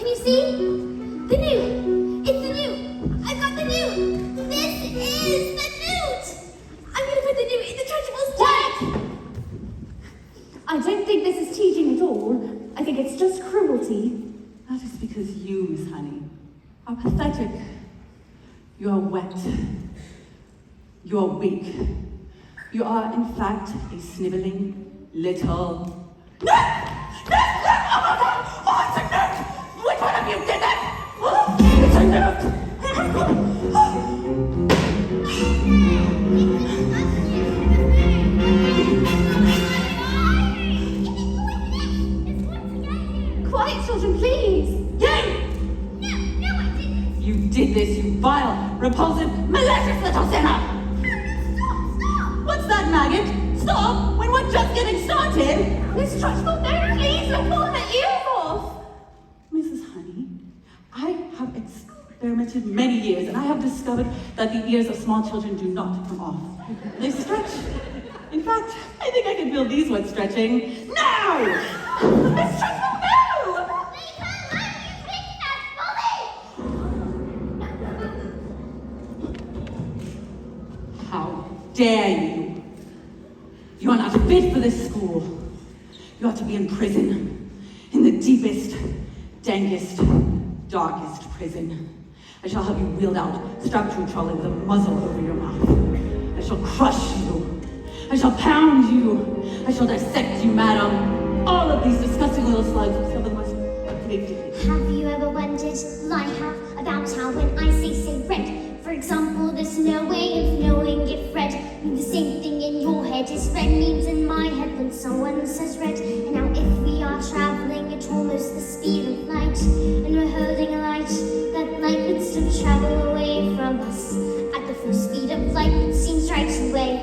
Can you see? The newt! It's the newt! I've got the newt! This is the newt! I'm gonna put the newt in the Trunchbull's tank! I don't think this is teaching at all. I think it's just cruelty. That is because you, Miss Honey, are pathetic. You are wet. You are weak. You are, in fact, a sniveling little... No! No! No! Oh, it's a newt! Which one of you did that? Oh, it's a newt! Quiet, children, please! No, I didn't! You did this, you vile, repulsive, malicious little sinner! Stop! What's that, maggot? Stop! When we're just getting started! Miss Trunchbull, no, please, don't pull her ears off! Mrs. Honey, I have experimented many years, and I have discovered that the ears of small children do not come off. They stretch. In fact, I think I can feel these ones stretching now! Miss Trunchbull, no! How dare you? You are not fit for this school. You ought to be in prison. In the deepest, dankest, darkest prison. I shall have you wheeled out, strapped to a trolley with a muzzle over your mouth. I shall crush you. I shall pound you. I shall dissect you, madam. All of these disgusting little slugs will suffer the most addictive. Have you ever wondered, like I have, about how when I say red, for example, there's no way of knowing if red means the same thing in your head as red means in my head when someone says red. And now if we are traveling at almost the speed of light, and we're holding a light, that light would still travel away from us at the full speed of light, it seems right away.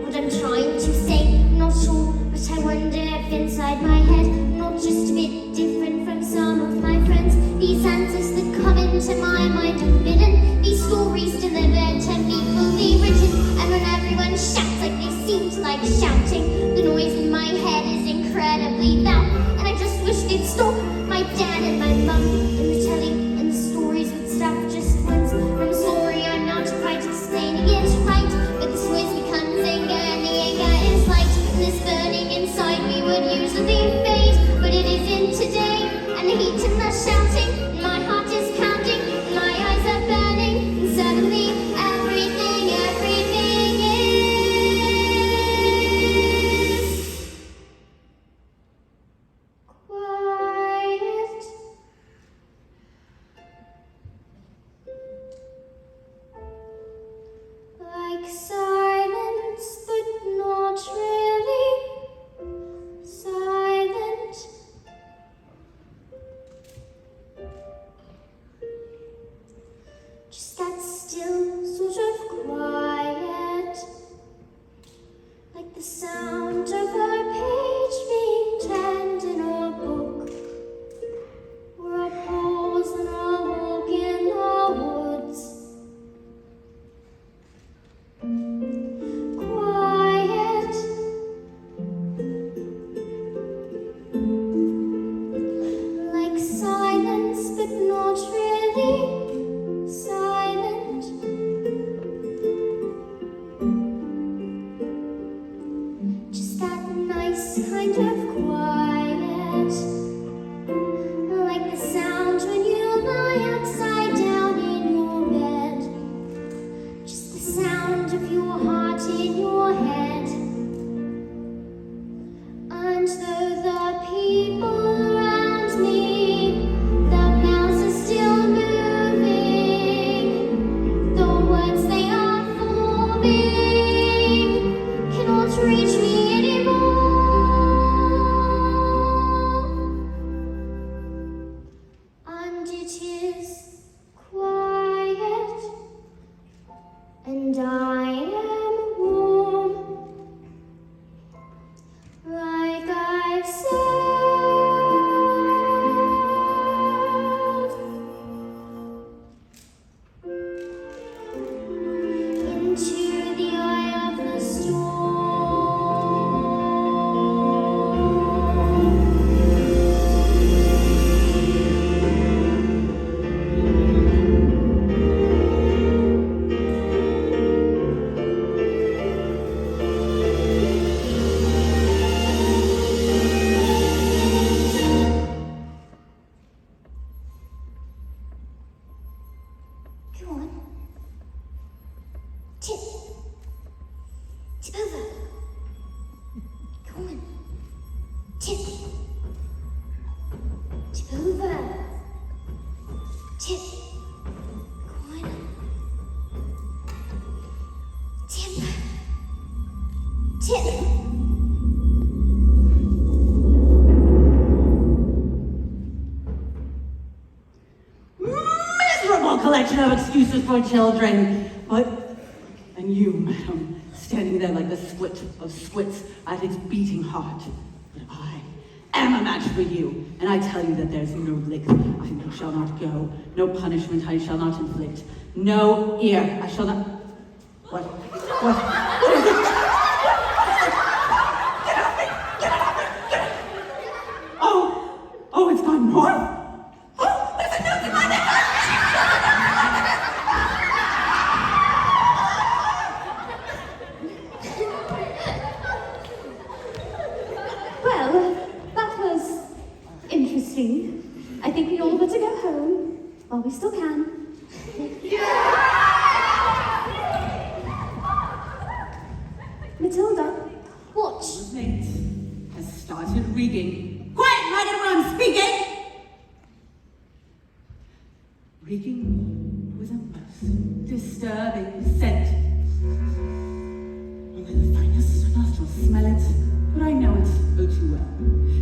What I'm trying to say, not sure, but I wonder if inside my head, not just a bit different from some of my friends, these answers that come into my mind are hidden, these stories delivered to people be written, and when everyone shouts like they seem to like shouting, the noise in my head is incredibly loud, and I just wish they'd stop. My dad and my mum and the telly and the stories would stop just once. I'm sorry, I'm not quite explaining it right, but this noise becomes anger, and the anger is light, and this burning inside me would usually fade, but it isn't today, and the heat and the shouting, and my heart is pounding, and my eyes are burning, and suddenly everything is quiet. Go on. Tip. Tip over. Go on. Tip. Tip over. Tip. Go on. Tip. Tip. Miserable collection of excuses for children. And you, madam, standing there like the split of splits at its beating heart. But I am a match for you, and I tell you that there's no lick I shall not go, no punishment I shall not inflict, no ear I shall not... What? What is it? Get off me! Get off me! Get off me! Oh, it's gone north? Oh, there's a noose in my neck! Well, that was interesting. I think we all better go home while we still can. Matilda, What? The mate has started rigging. Quiet, right everyone, speaking! Rigging was a most disturbing scent. Only the finest nostrils smell it, but I know it oh too well.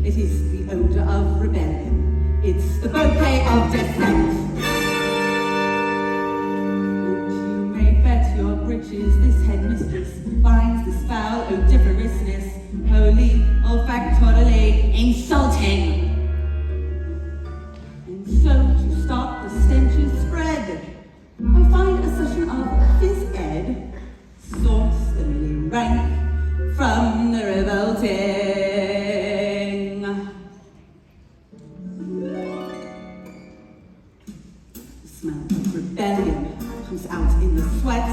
It is the odor of rebellion. It's the bouquet of dissent. And you may bet your breeches this headmistress finds this foul odoriferousness wholly olfactorily insulting. And so to stop the stench's spread, I find a session of phys ed saucily rank from the revolting. The smell of rebellion comes out in the sweat,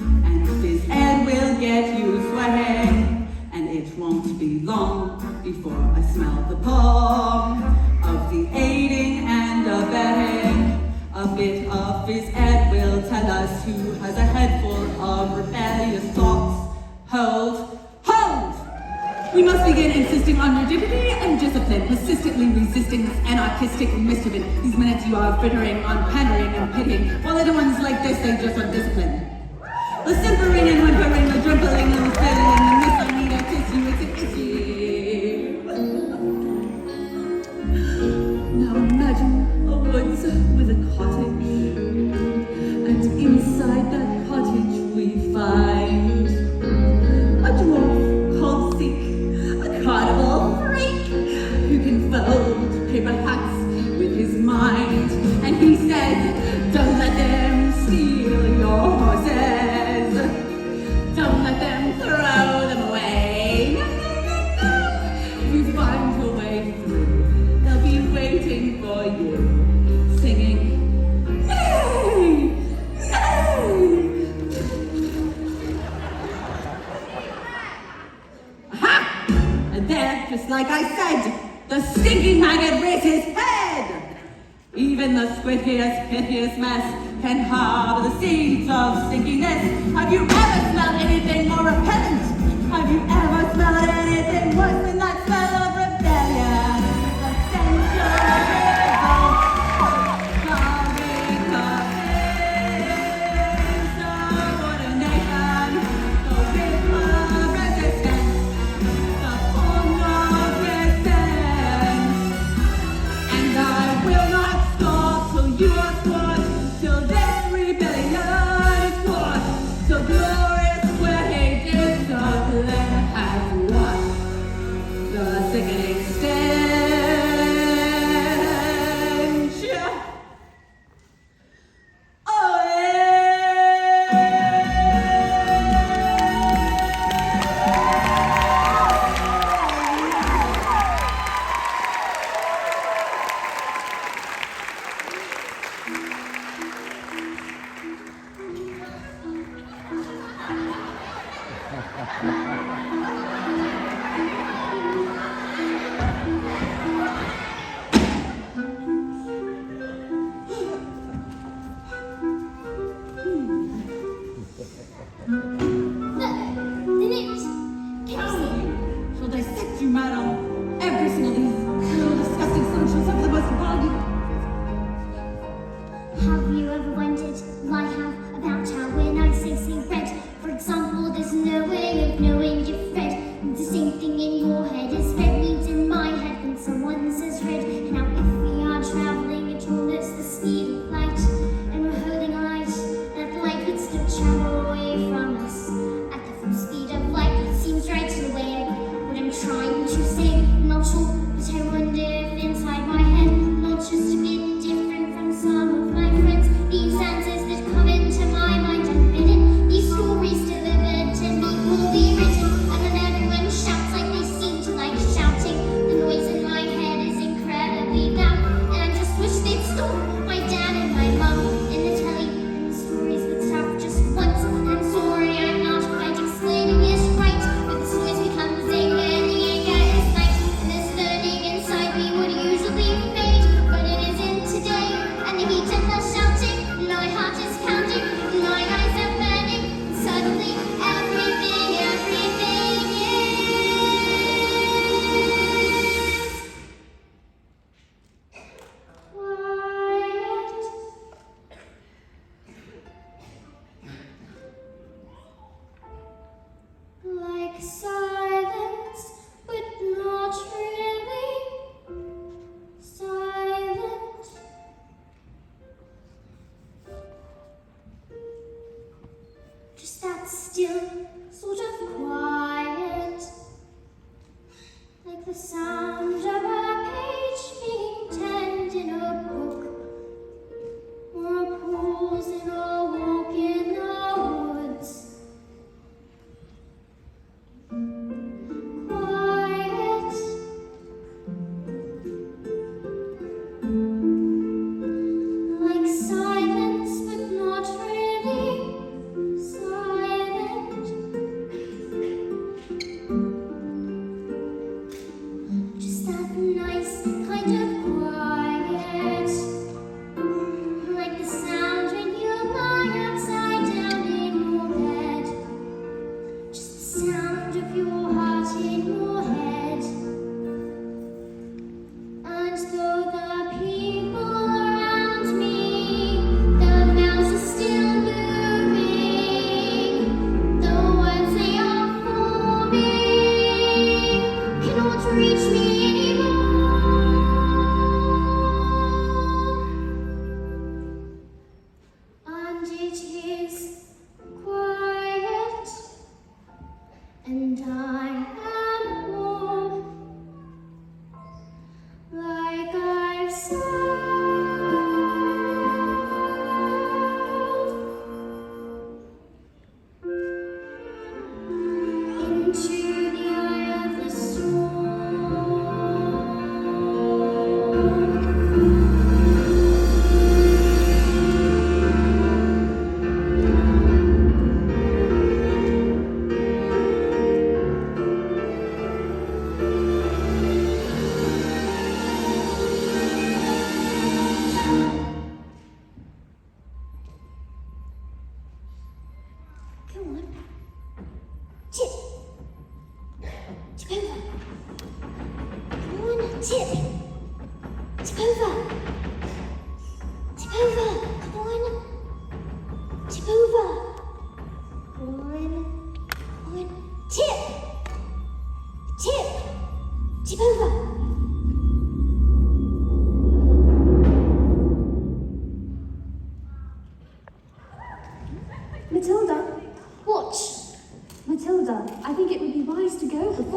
and phys ed will get you sweating, and it won't be long before I smell the palm of the aiding and abetting. A bit of phys ed will tell us who has a head full of rebellious thoughts. Hold! We must begin insisting on rigidity and discipline, persistently resisting this anarchistic mischief. These minutes you are frittering on pandering and pitying, while little ones like this, they just want discipline. The simpering and whimpering, the dribbling and the spilling, the miss I need a tissue, it's an issue. Now imagine a woods with a cottage, and inside that cottage we find a dwarf called Seek, a carnival freak who can fold paper hats with his mind. And he says, don't let them steal your horses. Don't let them throw them away. No, no, no, no. If you find your way through, they'll be waiting for you, singing, nay, nay. Aha! And there, just like I said, the stinking maggot rears his head. Even the squiffiest, pithiest mess can harbor the seeds of stinkiness. Have you ever smelled anything more repellent? Have you ever smelled anything worse than that smell of rebellion? The stench of revolt, carving the insubordination, the whip of resistance, the form of dissent. And I will not stop till you are squashed, till this rebellion is quashed, till glorious where hate is dark, has washed the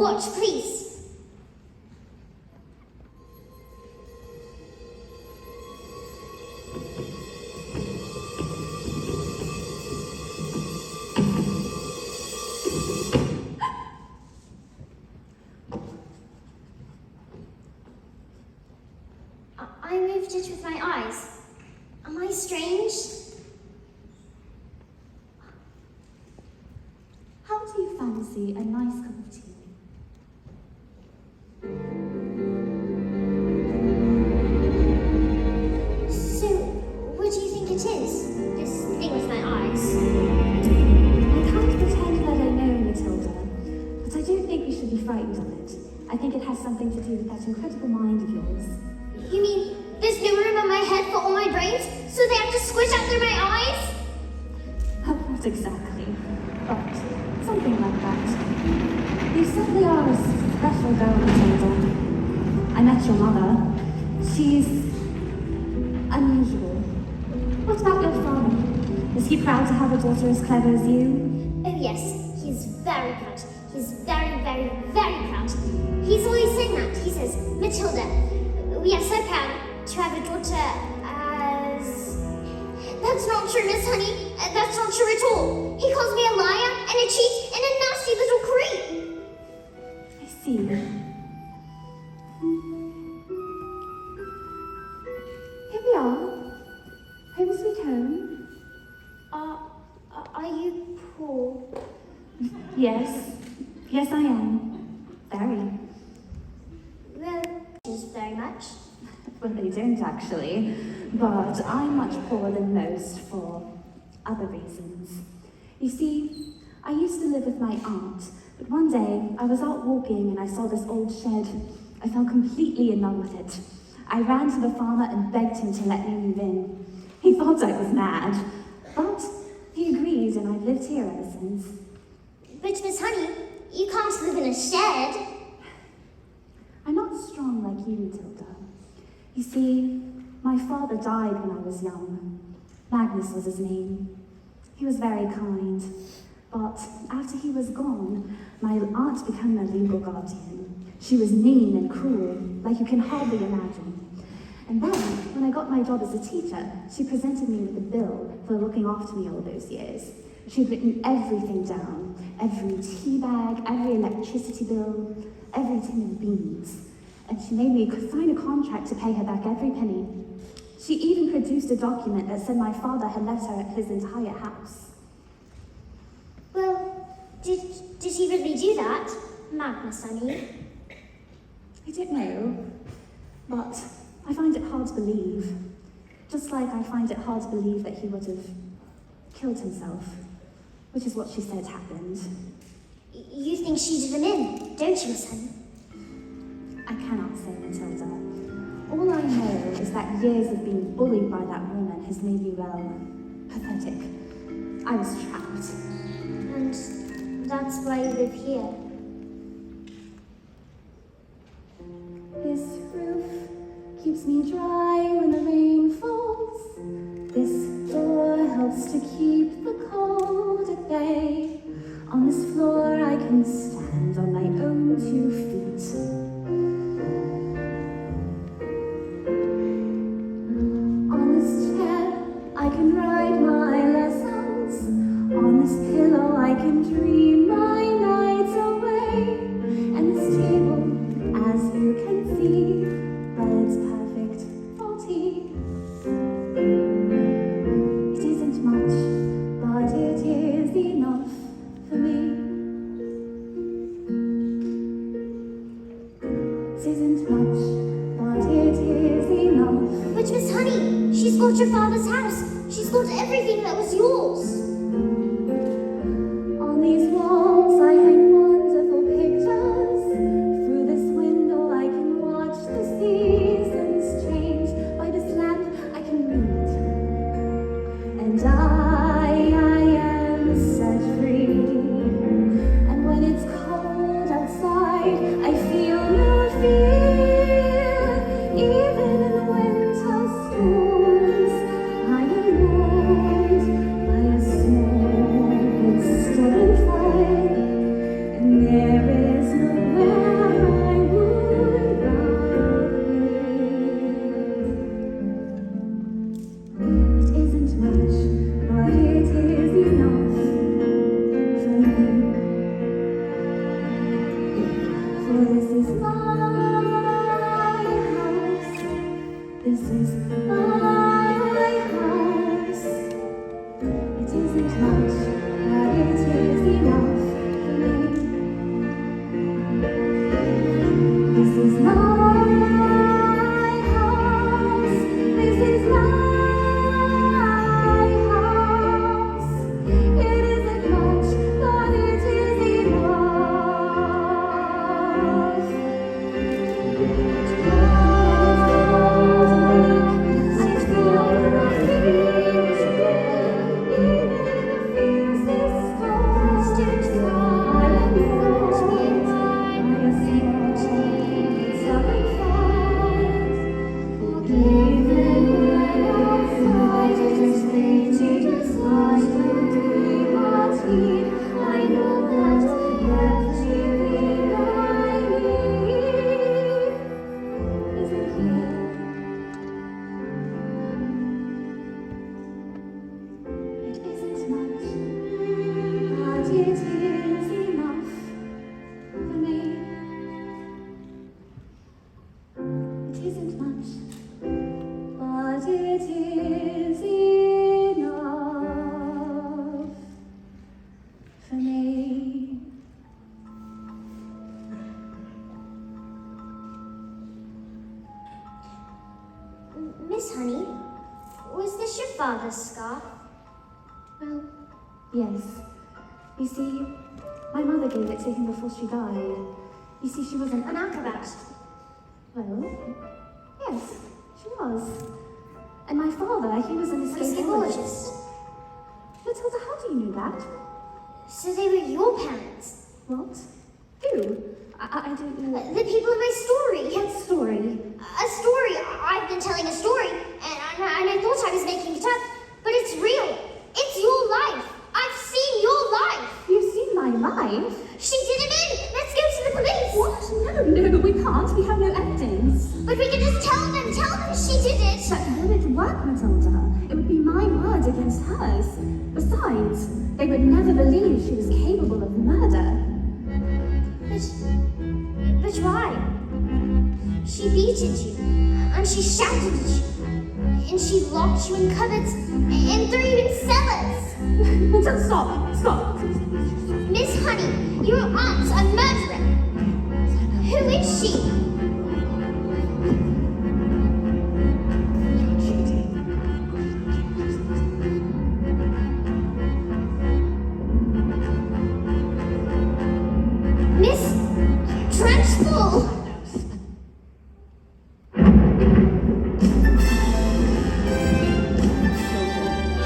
Watch, please. I moved it with my eyes. Am I strange? How do you fancy a nice cup of tea? So, what do you think it is? This thing with my eyes? I can't pretend that I know, Matilda, but I don't think we should be frightened of it. I think it has something to do with that incredible mind of yours. You mean there's no room in my head for all my brains, so they have to squish out through my eyes? Oh, not exactly, but something like that. You certainly are a special girl, Matilda. I met your mother. She's unusual. What about your father? Is he proud to have a daughter as clever as you? Oh yes, he's very proud. He's very, very, very proud. He's always saying that. He says, Matilda, we are so proud to have a daughter as... That's not true, Miss Honey. That's not true at all. He calls me a liar and a cheat and a nasty little creep. I see. Here we are. Home sweet home. Are you poor? Yes. Yes, I am. Very. Well, just very much. Well, they don't actually, but I'm much poorer than most for other reasons. You see, I used to live with my aunt, but one day I was out walking and I saw this old shed. I fell completely in love with it. I ran to the farmer and begged him to let me move in. He thought I was mad, but he agreed and I've lived here ever since. But Miss Honey, you can't live in a shed. I'm not strong like you, Matilda. You see, my father died when I was young. Magnus was his name. He was very kind, but after he was gone, my aunt became my legal guardian. She was mean and cruel, like you can hardly imagine. And then, when I got my job as a teacher, she presented me with a bill for looking after me all those years. She'd written everything down, every tea bag, every electricity bill, every tin of beans. And she made me sign a contract to pay her back every penny. She even produced a document that said my father had left her his entire house. Well, did he really do that? Magnus, Honey. I don't know, but I find it hard to believe. Just like I find it hard to believe that he would have killed himself, which is what she said happened. You think she did him in, don't you, Miss Honey? I cannot say, Matilda. All I know is that years of being bullied by that woman has made me, well, pathetic. I was trapped. And that's why you live here. This roof keeps me dry when the rain falls. This door helps to keep the cold at bay. On this floor I can stand on my own 2 feet. On this chair I can write my lessons. On this pillow I can dream my nights away. And this table, as you can see, well, it's perfect for tea. It isn't much, but it is enough for me. It isn't much, but it is enough. But Miss Honey, she's got your father's house. She's got everything that was yours. On these walls I hang wonderful pictures. Through this window I can watch the seasons change. By this lamp I can read. And I am set free. And when it's cold outside, I feel no fear. Even in winter storms, I am warmed by a my house. It isn't much, but it is enough for me. This is my house. This is my house. It isn't much, but it is enough. I know that everything I need isn't here. It isn't much, but it is enough for me. It isn't much, but it is enough for me. Miss Honey, was this your father's scarf? Well, yes. You see, my mother gave it to him before she died. You see, she was an acrobat. Well, yes, she was. And my father, he was an escapologist. Escapologist. Matilda, how do you know that? So they were your parents? What? Who? I don't know. The people in my story. What story? A story. I've been telling a story, and I thought I was making it up, but it's real. It's your life. I've seen your life. You've seen my life? She did it in. Let's go to the police. What? No, we can't. We have no evidence. But we can just tell them she did it. But will it work, Matilda? It would be my word against hers. Besides, they would never believe she was capable of murder. But why? She beated you, and she shouted at you, and she locked you in cupboards, and threw you in cellars. Matilda, stop. Miss Honey, your aunt's a murderer. Who is she? Miss Trenchful!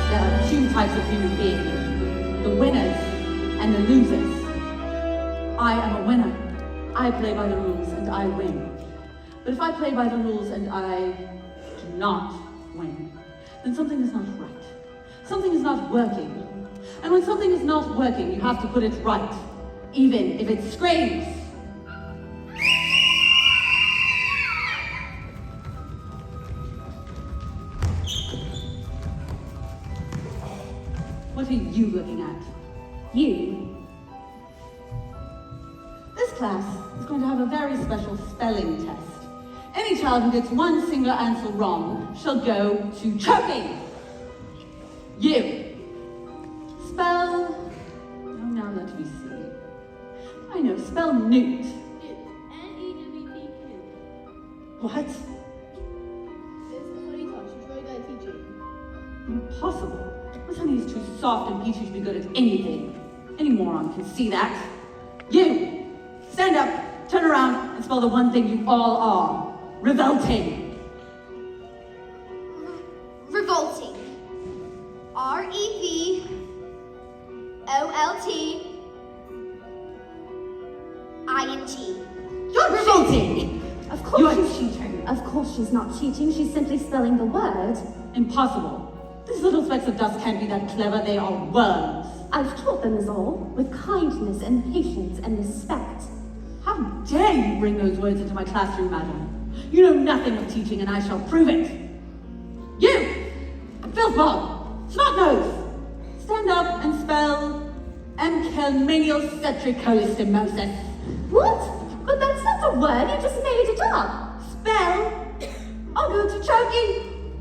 There are two types of human beings, the winners and the losers. I am a winner. I play by the rules and I win. But if I play by the rules and I do not win, then something is not right. Something is not working. And when something is not working, you have to put it right, even if it screams. What are you looking at? You? This class is going to have a very special spelling test. Any child who gets one single answer wrong shall go to choking. You. Spell... Oh, now let me see. I know, spell newt. It's N-E-W-T-Q. What? It's Elisa. She's really good at teaching. Impossible. Miss Honey is too soft and peachy to be good at anything. Any moron can see that. You! Stand up, turn around, and spell the one thing you all are. Revolting. Revolting. R-E-V-O-L-T-I-N-G. You're revolting! Of course You're she's cheating. Of course she's not cheating. She's simply spelling the word. Impossible. These little specks of dust can't be that clever. They are worms. I've taught them is all, with kindness and patience and respect. How dare you bring those words into my classroom, madam? You know nothing of teaching, and I shall prove it. You! Filthball! Snot-nose! Stand up and spell Mcelmanialcetricolisimosis. What? But that's not a word, you just made it up. Spell. I'll go to choking.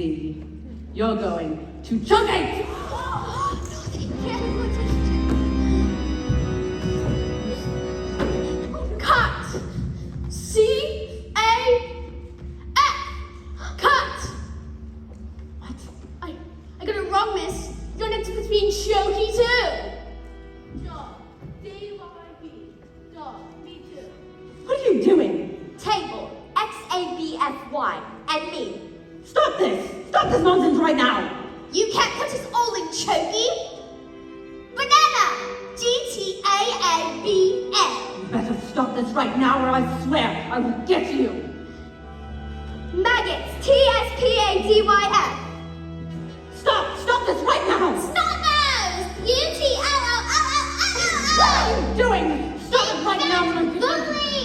see. You're going to choking! Cut! C-A-F! Cut! What? I got it wrong, miss. You don't have to put me in choky too. Dog. D-Y-B. Dog. Me too. What are you doing? Table, X-A-B-F-Y, and me. Stop this! Stop this nonsense right now! You can't put us all in choky. Banana, G-T-A-N-B-N. You better stop this right now or I swear I will get you! Maggots, T-S-P-A-D-Y-F. Stop! Stop this right now! Snot-nose! U-T-L-O-L-L-L-L! What are you doing? Stop it right now! Bully!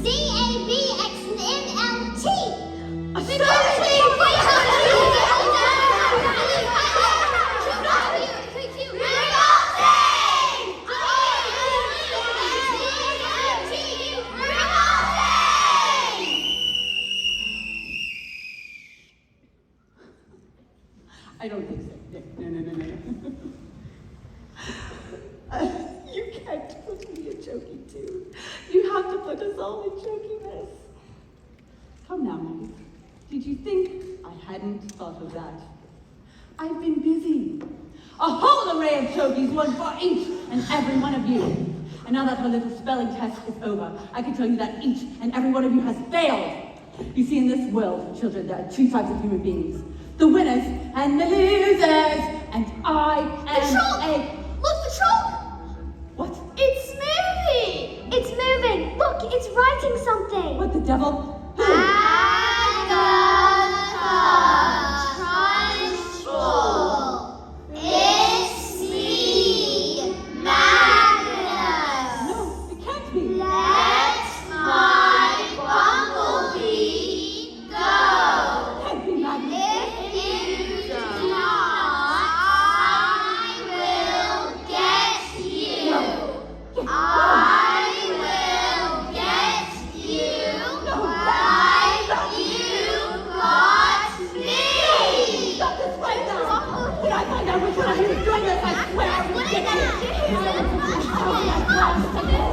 C-A-B-X-N-L-T! I don't think so. No. You can't put me in choking too. You have to put us all in chokiness. Come now, Maggie. Did you think I hadn't thought of that? I've been busy. A whole array of chokies, one for each and every one of you. And now that our little spelling test is over, I can tell you that each and every one of you has failed. You see, in this world, children, there are two types of human beings. The winners and the losers. And I am Look, the chalk! What? It's moving! It's moving! Look, it's writing something! What the devil? It's me, Magnus! No, it can't be. Let my bumblebee go! It can't be Magnus. If you do not, I will get you! I will get you! Like you got me! Stop this right now. When I find out which one of you is doing this, I swear I will get you. I swear I will get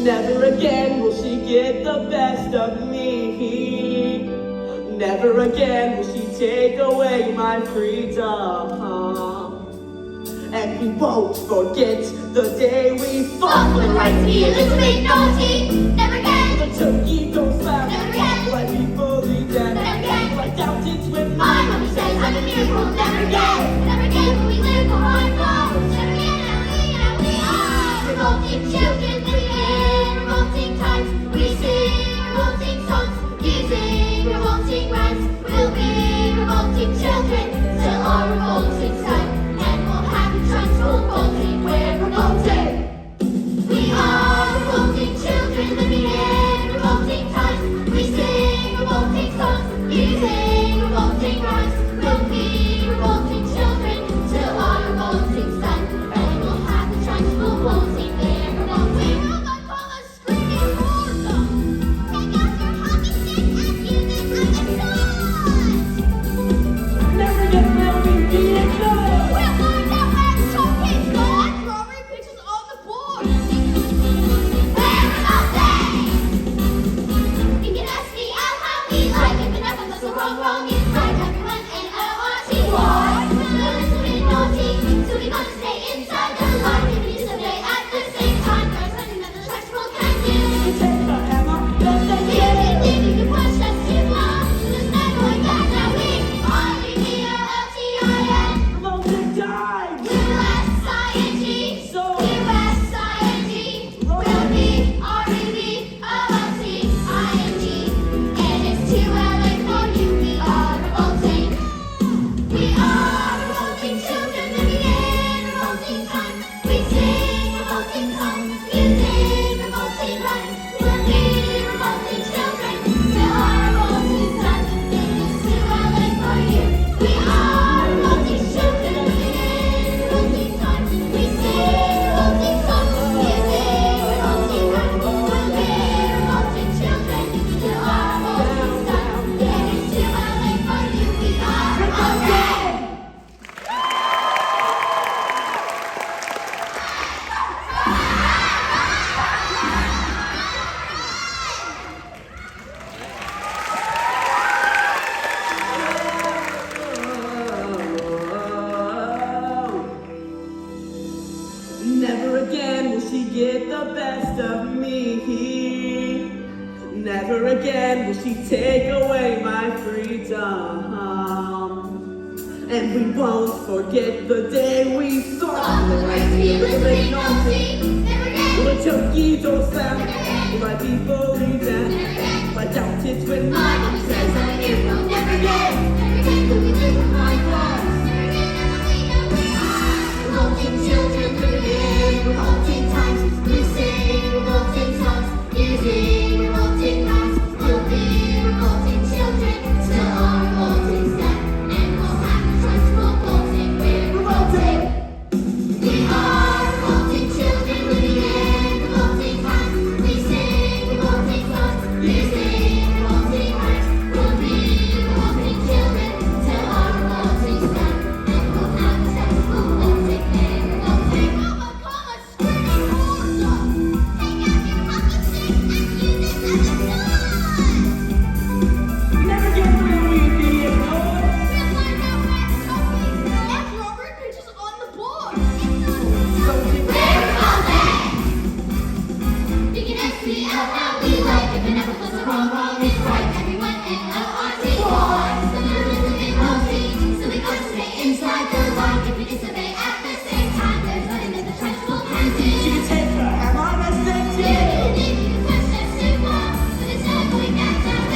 Never again will she get the best of me. Never again will she take away my freedom. And we won't forget the day we fought for the right to be a little bit naughty. Never again! The turkey goes back. Never again! Why people leave that? Never again! I doubt it when My mother says I'm a miracle. Never again! Never again will we live behind walls. Never again, and we are revolting children living in revolting times. We sing revolting songs, using revolting rhymes. We'll be revolting children, still our revolting son. And we'll have to transform revolting, we're revolting. We are revolting children living Never again will she take away my freedom. And we won't forget the day we thought the right to be living naughty. Well, the junkie don't sound like people believe that. I doubt it when my mom says I'm here from never again. Revolting children living in revolting times. We sing revolting songs, using revolting rhymes. We'll be revolting children till our revolting stand. And we'll have to trust revolting. We're revolting. We are revolting children living in revolting times. We sing revolting songs, using revolting rhymes. We'll be revolting children till our revolting stand. And we'll have to trust revolting. We're revolting. Comma, screaming order. Take out your hockey stick and use it as a gun. Never get where we be ignored. We'll find out where the trophy is. That's Robert Pictures on the board. So we We're revolting. You can ask me out how we like. If it never was a wrong, wrong is right. Everyone N-O-R-T. War. The nervous and revolting. So we gotta stay inside the line. If we disobey at the same time, there's nothing that the trench will can do. you take her, am I mistaken? You can push us too far, but it's not going back down.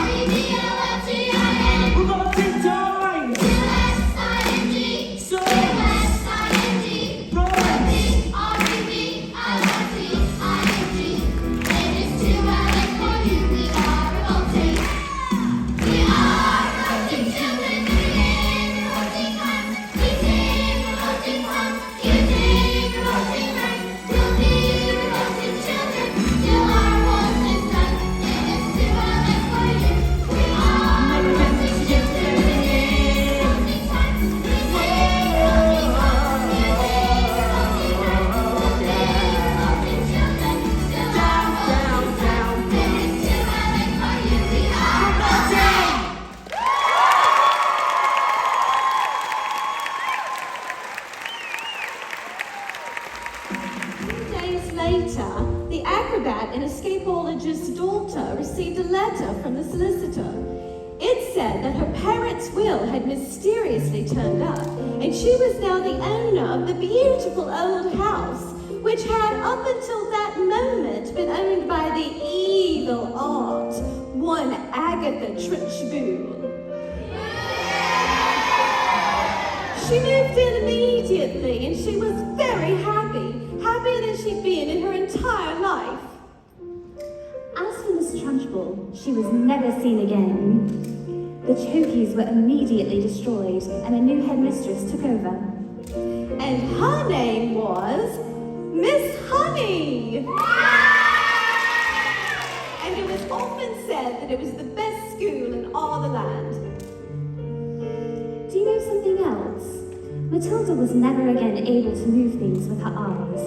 R-E-V-O-L-T-I-N. Revolting time. U-S-I-N-G. So U-S-I-N-G. right. R-E-V-O-L-T-I-N-G. It is too early for you. We are revolting. We are revolting children living in revolting times. We sing revolting songs, using revolting rhymes. We'll be revolting children till our revolt is done. It is too early for you. We are revolting children living in revolting times. We sing revolting songs, using revolting rhymes. We'll be revolting children till our revolt is done. It is too early for you. We are revolting. Days later, the acrobat and escapologist's daughter received a letter from the solicitor. It said that her parents' will had mysteriously turned up, and she was now the owner of the beautiful old house, which had up until that moment been owned by the evil aunt, one Agatha Trunchbull. She moved in immediately, and she was very happy, happier than she'd been in her entire life. As for Miss Trunchbull, she was never seen again. The Chokies were immediately destroyed, and a new headmistress took over. And her name was Miss Honey. And it was often said that it was the best school in all the land. Do you know something else? Matilda was never again able to move things with her eyes.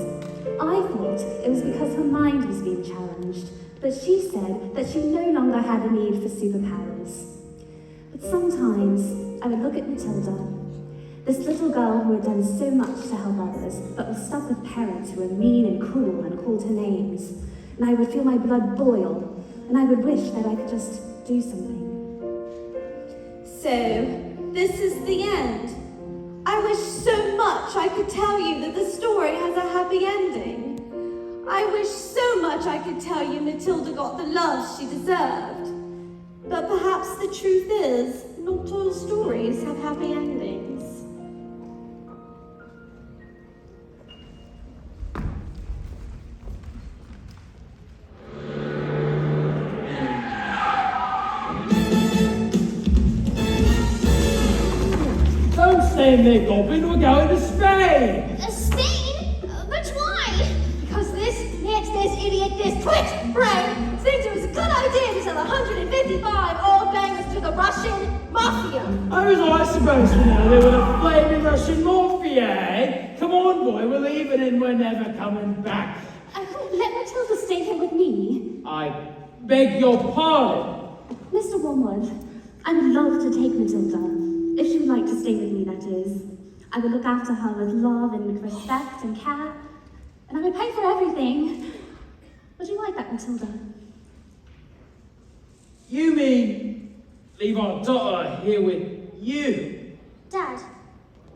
I thought it was because her mind was being challenged, but she said that she no longer had a need for superpowers. But sometimes I would look at Matilda, this little girl who had done so much to help others, but was stuck with parents who were mean and cruel and called her names. And I would feel my blood boil, and I would wish that I could just do something. So, this is the end. I wish so much I could tell you that the story has a happy ending. I wish so much I could tell you Matilda got the love she deserved. But perhaps the truth is, not all stories have happy endings. Don't stay in there, Goblin. We're going to Spain. Spain? But why? Because this idiot, this twitch brain, thinks it was a good idea to sell 155 old bangers to the Russian mafia. How was I supposed to know they were the flaming Russian mafia, eh? Come on, boy. We're leaving and we're never coming back. Let Matilda stay here with me. I beg your pardon. Mr. Wormwood, I would love to take Matilda, if she would like to stay with me, that is. I would look after her with love and respect and care, and I would pay for everything. Would you like that, Matilda? You mean leave our daughter here with you? Dad,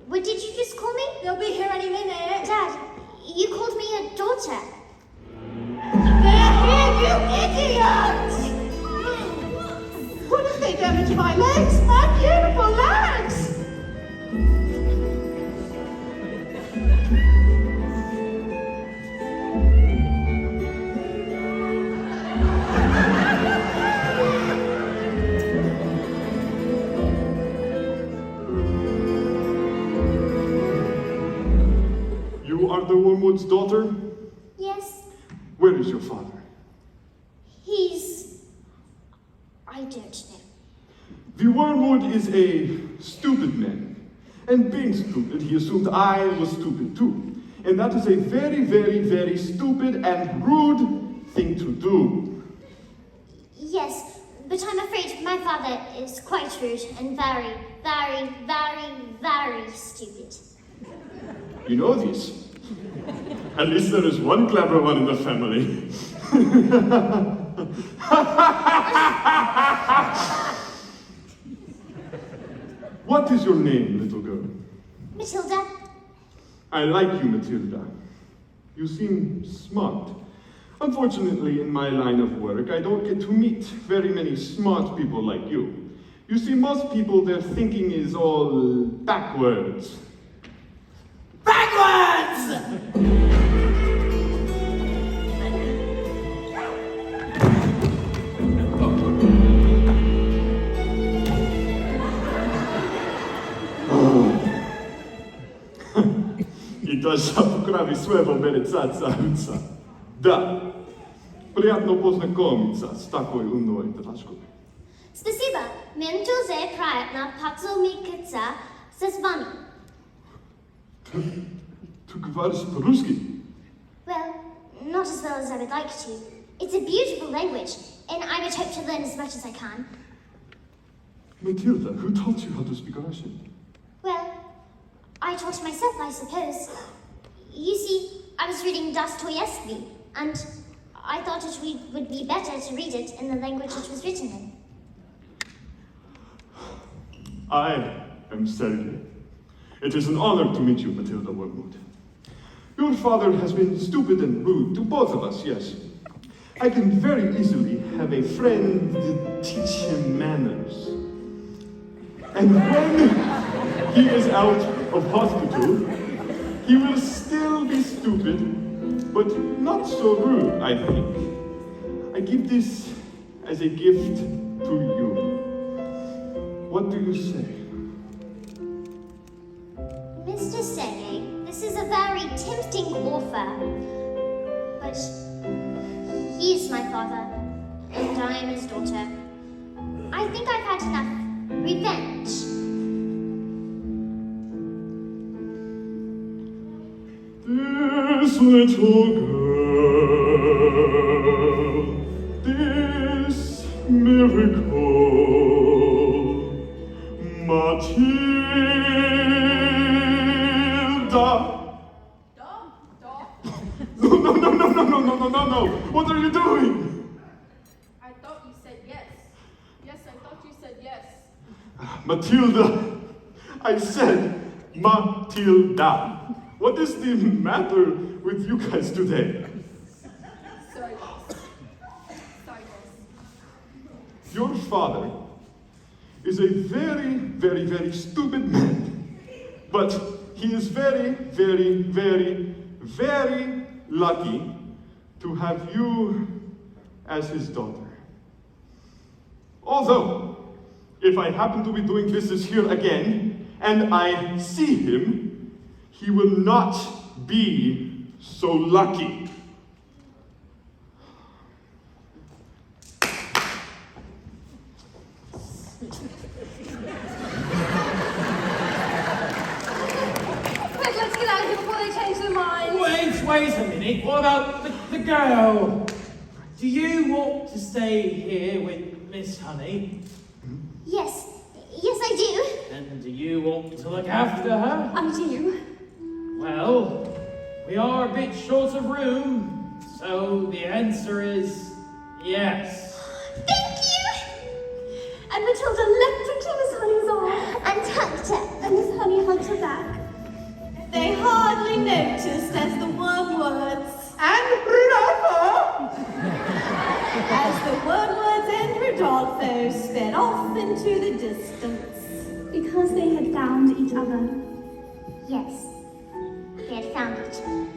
what did you just call me? They'll be here any minute. Dad, you called me a daughter. They're here, you idiot! What have they done to my legs? My beautiful legs! You are the Wormwood's daughter? Yes, Where is your father? I don't know. The Wormwood is a stupid man. And being stupid, he assumed I was stupid too. And that is a very, very, very stupid and rude thing to do. Yes, but I'm afraid my father is quite rude and very, very, very, very stupid. You know this. At least there is one clever one in the family. What is your name, little girl? Matilda, I like you, Matilda. You seem smart. Unfortunately, in my line of work, I don't get to meet very many smart people like you. You see, most people, their thinking is all backwards. Backwards! И даже покрави своего мерецаца. Да, приятно познакомиться с такой умной пташкой. спасибо. Мне тоже приятно познакомиться с вами. Ты говоришь по-русски? Well, not as well as I would like to. It's a beautiful language, and I would hope to learn as much as I can. Matilda, who taught you how to speak Russian? Well, I taught myself, I suppose. You see, I was reading Dostoevsky, and I thought it would be better to read it in the language it was written in. I am Sergei. It is an honor to meet you, Matilda Wormwood. Your father has been stupid and rude to both of us, yes. I can very easily have a friend to teach him manners. And when he is out of hospital, he will still be stupid, but not so rude, I think. I give this as a gift to you. What do you say? Mr. Sergei, this is a very tempting offer, but he is my father, and I am his daughter. I think I've had enough revenge. This little girl, this miracle, Matilda. No. What are you doing? I thought you said yes. Yes, I thought you said yes. Matilda. I said Matilda. What is the matter with you guys today? Sorry, boss. Your father is a very, very, very stupid man. But he is very, very, very, very lucky to have you as his daughter. Although, if I happen to be doing business here again, and I see him, he will not be so lucky. Quick, let's get out of here before they change their minds. Wait a minute. What about the girl? Do you want to stay here with Miss Honey? Yes, I do. And do you want to look after her? I do. Well, we are a bit short of room, so the answer is yes. Thank you. And Matilda leapt into Miss Honey's arms And tucked her. and Miss Honey hugged her back. They hardly noticed as the wormwoods as the wormwoods and Rodolfo sped off into the distance. Because they had found each other. Yes, they had found each other.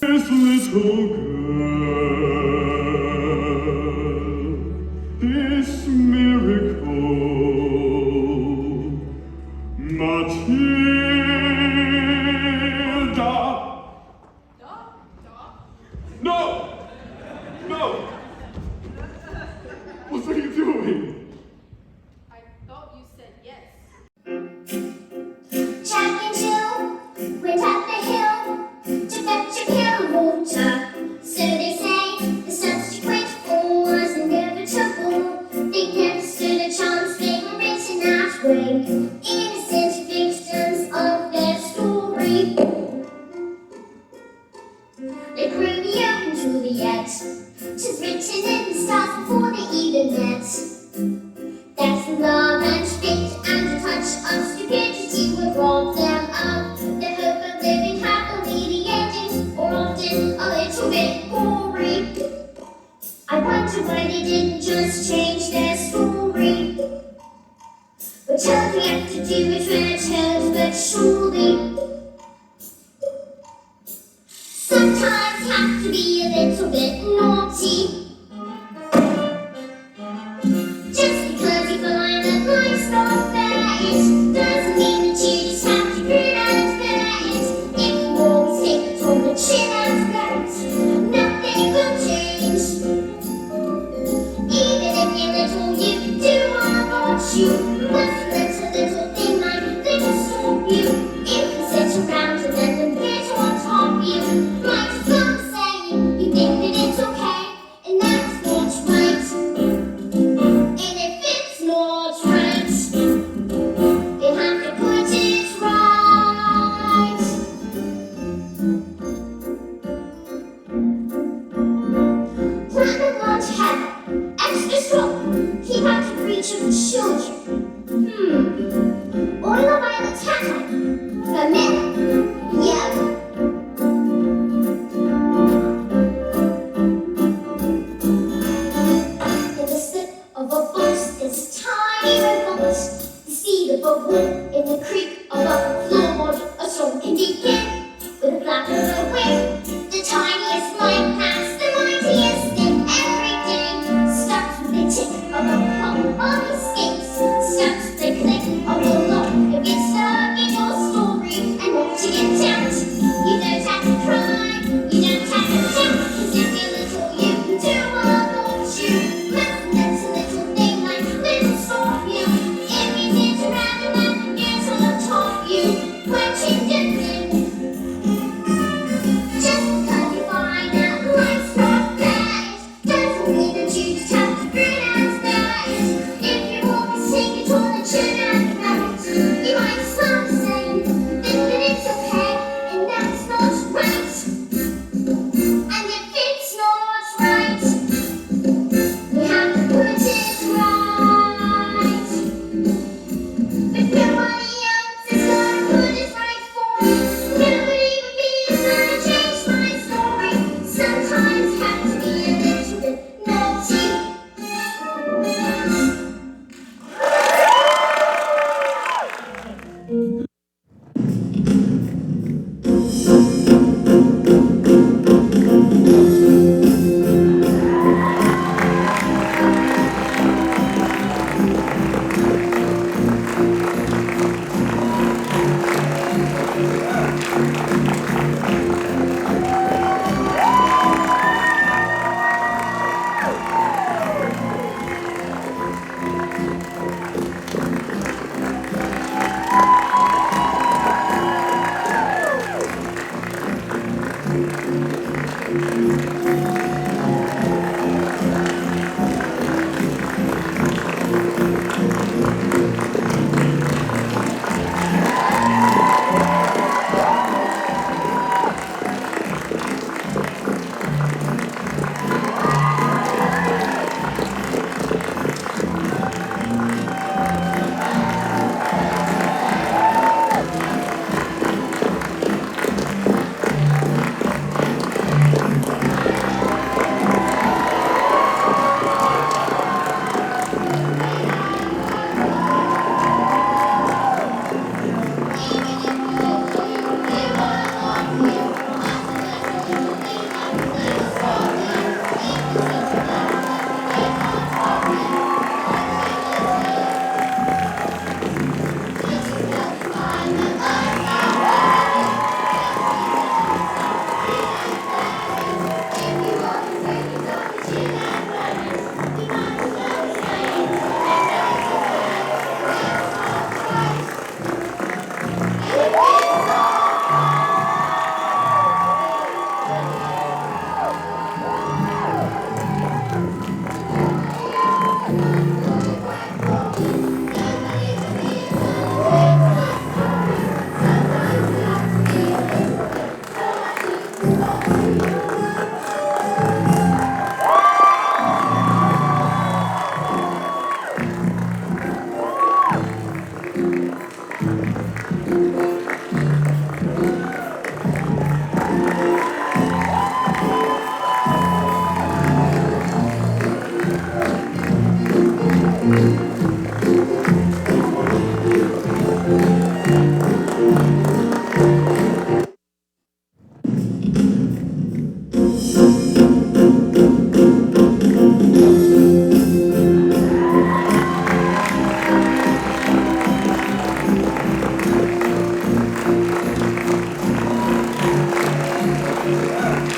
This little girl, this miracle, Matilda. No! No! What are you doing? I thought you said yes. Jack and Jill went up the hill to fetch a pail of water. So they What children have to do is return, but surely sometimes have to be a little bit naughty. Just because you find that life's not fair, it doesn't mean that you just have to grin and bear it. If you always take it on the chin and bear it, nothing will change. Even if you're little, you do what you must. Let a little thing like this stop you. If you sit around and let them get on top of you, might as well say you think that it's okay, and that's not right. And if it's not right, they have to put it right. Plant the large hat, extra strong, keep out of reach of the children. Oil a violet hat on, for men, yeah. In the slip of a box, there's a tiny red box. The seed of a wood in the creak of a floorboard. A song can begin with a flap of a wing. The tiniest light past the mightiest thing every day. Starts with the tick of a pop on his skates. Starts with the click of a lock. If you're stuck in your story and want to get out, you don't have to cry, you don't have to shout. 'Cause if you're little, you can do what you must. Let a little thing like this stop you. If you sit around and let them get on top of you, punching different. Just because you find that life's not fair, it doesn't mean that you just have to grin and bear it. If you always take it on the chin and bear it, you might as well say you think that it's okay, and that's not right. And if it's not right, we have to put it right. If nobody else is gonna put it right for me, nobody but me is gonna change my story. Sometimes have to be a little bit naughty.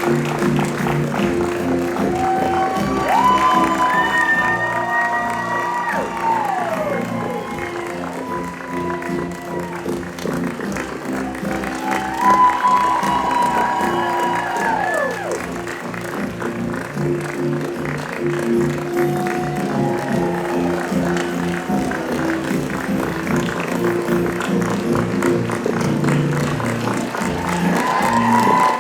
Thank you.